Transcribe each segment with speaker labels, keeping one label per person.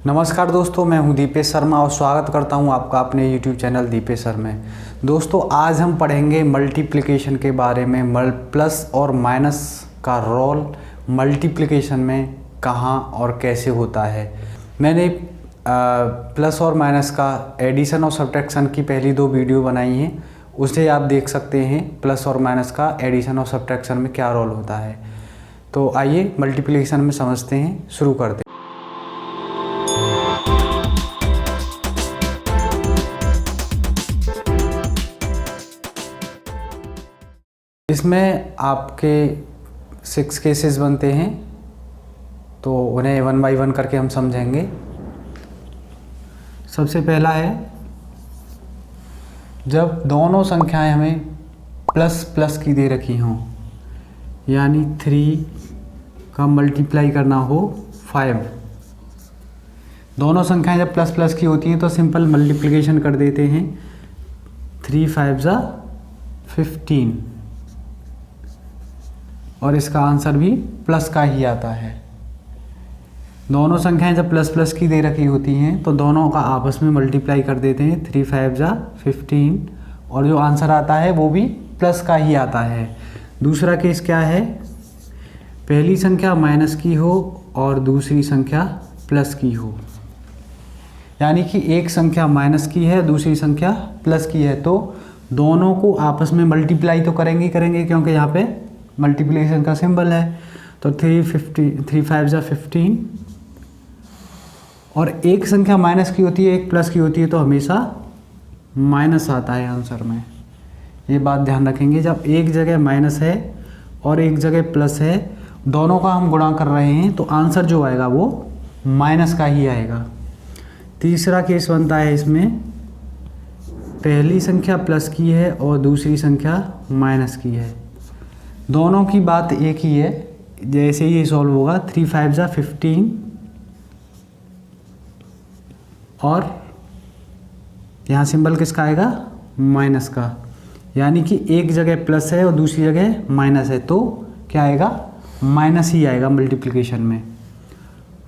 Speaker 1: नमस्कार दोस्तों, मैं हूं दीपेश शर्मा और स्वागत करता हूं आपका अपने YouTube चैनल दीपेश सर में। दोस्तों आज हम पढ़ेंगे मल्टीप्लिकेशन के बारे में। प्लस और माइनस का रोल मल्टीप्लिकेशन में कहां और कैसे होता है। मैंने प्लस और माइनस का एडिशन और सब्ट्रैक्शन की पहली 2 वीडियो बनाई हैं, उसे आप देख सकते हैं। प्लस और माइनस का एडिशन और सब्ट्रैक्शन में क्या रोल होता है। तो आइए मल्टीप्लिकेशन में समझते हैं, शुरू करते हैं। इसमें आपके 6 केसेस बनते हैं, तो उन्हें 1 बाय 1 करके हम समझेंगे। सबसे पहला है जब दोनों संख्याएं हमें प्लस प्लस की दे रखी हों, यानी 3 का मल्टीप्लाई करना हो 5। दोनों संख्याएं जब प्लस प्लस की होती हैं तो सिंपल मल्टीप्लिकेशन कर देते हैं। 3 5 ज़ा 15 और इसका आंसर भी प्लस का ही आता है। दोनों संख्याएं जब प्लस प्लस की दे रखी होती हैं तो दोनों का आपस में मल्टीप्लाई कर देते हैं। 3 5 ज़ा 15 और जो आंसर आता है वो भी प्लस का ही आता है। दूसरा केस क्या है, पहली संख्या माइनस की हो और दूसरी संख्या प्लस की हो, यानी कि एक संख्या माइनस की है, दूसरी संख्या प्लस की है, तो दोनों को आपस में मल्टीप्लाई तो करेंगे क्योंकि यहाँ पे मल्टीप्लिकेशन का सिंबल है। तो 3 5 ज़ा 15 और एक संख्या माइनस की होती है, एक प्लस की होती है, तो हमेशा माइनस आता है आंसर में। ये बात ध्यान रखेंगे, जब एक जगह माइनस है और एक जगह प्लस है, दोनों का हम गुणा कर रहे हैं तो आंसर जो आएगा वो माइनस का ही आएगा। तीसरा केस बनता है, इसमें पहली संख्या प्लस की है और दूसरी संख्या माइनस की है। दोनों की बात एक ही है। जैसे ही ये सॉल्व होगा 3 5 ज़ा 15 और यहाँ सिंबल किसका आएगा, माइनस का, यानी कि एक जगह प्लस है और दूसरी जगह माइनस है, तो क्या आएगा, माइनस ही आएगा मल्टीप्लिकेशन में।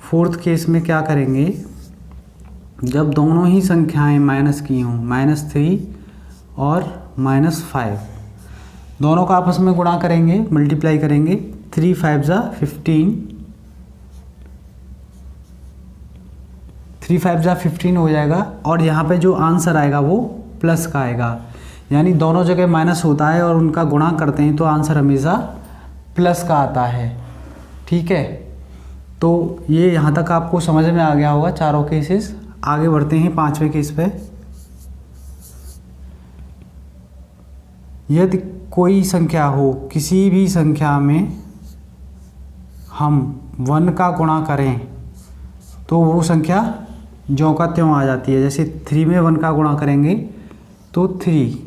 Speaker 1: फोर्थ केस में क्या करेंगे, जब दोनों ही संख्याएं माइनस की हों, -3 और -5, दोनों का आपस में गुणा करेंगे, मल्टीप्लाई करेंगे। 3 5 ज़ा 15, 3 5 ज़ा 15 हो जाएगा और यहाँ पे जो आंसर आएगा वो प्लस का आएगा, यानी दोनों जगह माइनस होता है और उनका गुणा करते हैं तो आंसर हमेशा प्लस का आता है। ठीक है, तो ये यहाँ तक आपको समझ में आ गया होगा चारों केसेस। आगे बढ़ते हैं 5वें केस पे। यदि कोई संख्या हो, किसी भी संख्या में हम 1 का गुणा करें तो वो संख्या ज्यों का त्यों आ जाती है। जैसे 3 में 1 का गुणा करेंगे तो 3,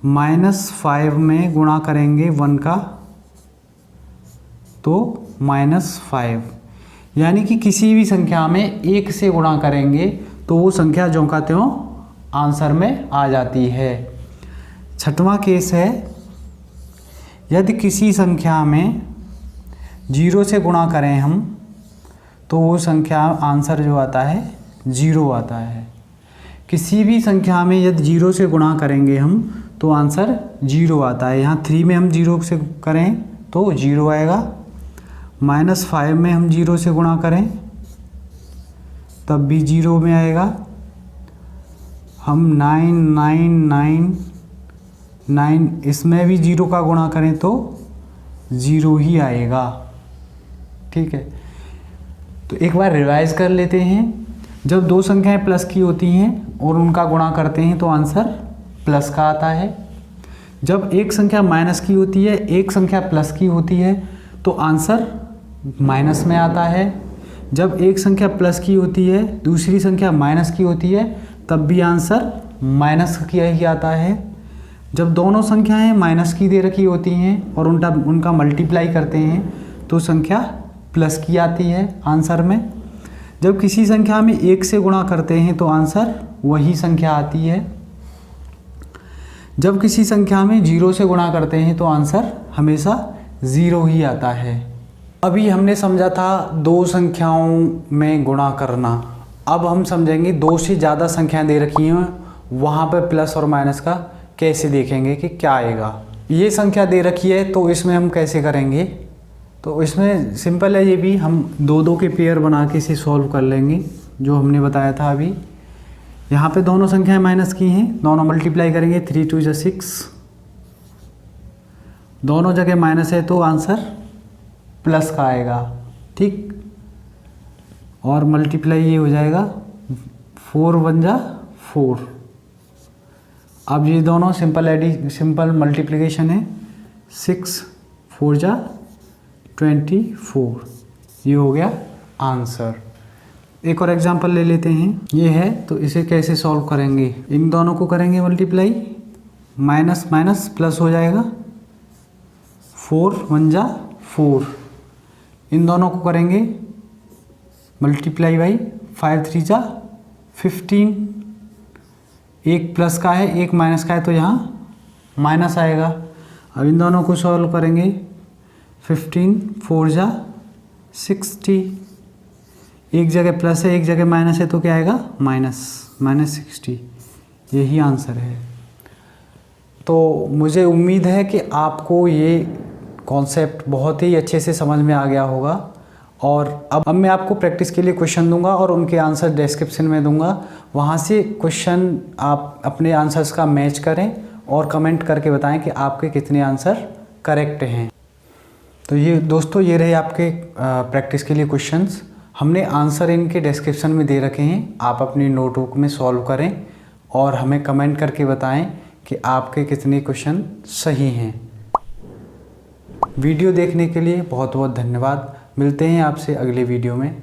Speaker 1: -5 में गुणा करेंगे 1 का तो -5, यानी कि किसी भी संख्या में 1 से गुणा करेंगे तो वो संख्या ज्यों का त्यों आंसर में आ जाती है। 6वां केस है, यदि किसी संख्या में 0 से गुणा करें हम तो वो संख्या आंसर जो आता है 0 आता है। किसी भी संख्या में यदि 0 से गुणा करेंगे हम तो आंसर 0 आता है। यहाँ 3 में हम 0 से करें तो 0 आएगा, -5 में हम 0 से गुणा करें तब भी 0 में आएगा। हम 9 9 9 9 इसमें भी 0 का गुणा करें तो 0 ही आएगा। ठीक है, तो एक बार रिवाइज कर लेते हैं। जब दो संख्याएं प्लस की होती हैं और उनका गुणा करते हैं तो आंसर प्लस का आता है। जब एक संख्या माइनस की होती है, एक संख्या प्लस की होती है तो आंसर माइनस में आता है। जब एक संख्या प्लस की होती है, दूसरी संख्या माइनस की होती है, तब भी आंसर माइनस का ही आता है। जब दोनों संख्याएं माइनस की दे रखी होती हैं और उनका मल्टीप्लाई करते हैं तो संख्या प्लस की आती है आंसर में। जब किसी संख्या में 1 से गुणा करते हैं तो आंसर वही संख्या आती है। जब किसी संख्या में 0 से गुणा करते हैं तो आंसर हमेशा 0 ही आता है। अभी हमने समझा था दो संख्याओं में गुणा करना। अब हम समझेंगे दो से ज़्यादा संख्याएं दे रखी हैं, वहाँ पर प्लस और माइनस का कैसे देखेंगे कि क्या आएगा। ये संख्या दे रखी है तो इसमें हम कैसे करेंगे, तो इसमें सिंपल है, ये भी हम दो दो के पेयर बना के इसे सॉल्व कर लेंगे जो हमने बताया था अभी। यहाँ पे दोनों संख्याएं माइनस की हैं, दोनों मल्टीप्लाई करेंगे, 3 2 = 6, दोनों जगह माइनस है तो आंसर प्लस का आएगा, ठीक। और मल्टीप्लाई ये हो जाएगा 4 1 = 4। अब ये दोनों सिंपल मल्टीप्लिकेशन है, 6 4 = 24, ये हो गया आंसर। एक और एग्जांपल ले लेते हैं, ये है तो इसे कैसे सॉल्व करेंगे। इन दोनों को करेंगे मल्टीप्लाई, माइनस माइनस प्लस हो जाएगा, 4 1 = 4। इन दोनों को करेंगे मल्टीप्लाई बाई, 5 3 = 15। एक प्लस का है एक माइनस का है तो यहाँ माइनस आएगा। अब इन दोनों को सॉल्व करेंगे, 15 4 = 60। एक जगह प्लस है एक जगह माइनस है तो क्या आएगा, -60। यही आंसर है। तो मुझे उम्मीद है कि आपको ये कॉन्सेप्ट बहुत ही अच्छे से समझ में आ गया होगा। और अब मैं आपको प्रैक्टिस के लिए क्वेश्चन दूंगा और उनके आंसर डिस्क्रिप्शन में दूंगा, वहाँ से क्वेश्चन आप अपने आंसर्स का मैच करें और कमेंट करके बताएं कि आपके कितने आंसर करेक्ट हैं। तो ये दोस्तों, ये रहे आपके प्रैक्टिस के लिए क्वेश्चंस। हमने आंसर इनके डिस्क्रिप्शन में दे रखे हैं, आप अपनी नोटबुक में सॉल्व करें और हमें कमेंट करके बताएं कि आपके कितने क्वेश्चन सही हैं। वीडियो देखने के लिए बहुत बहुत धन्यवाद। मिलते हैं आपसे अगले वीडियो में।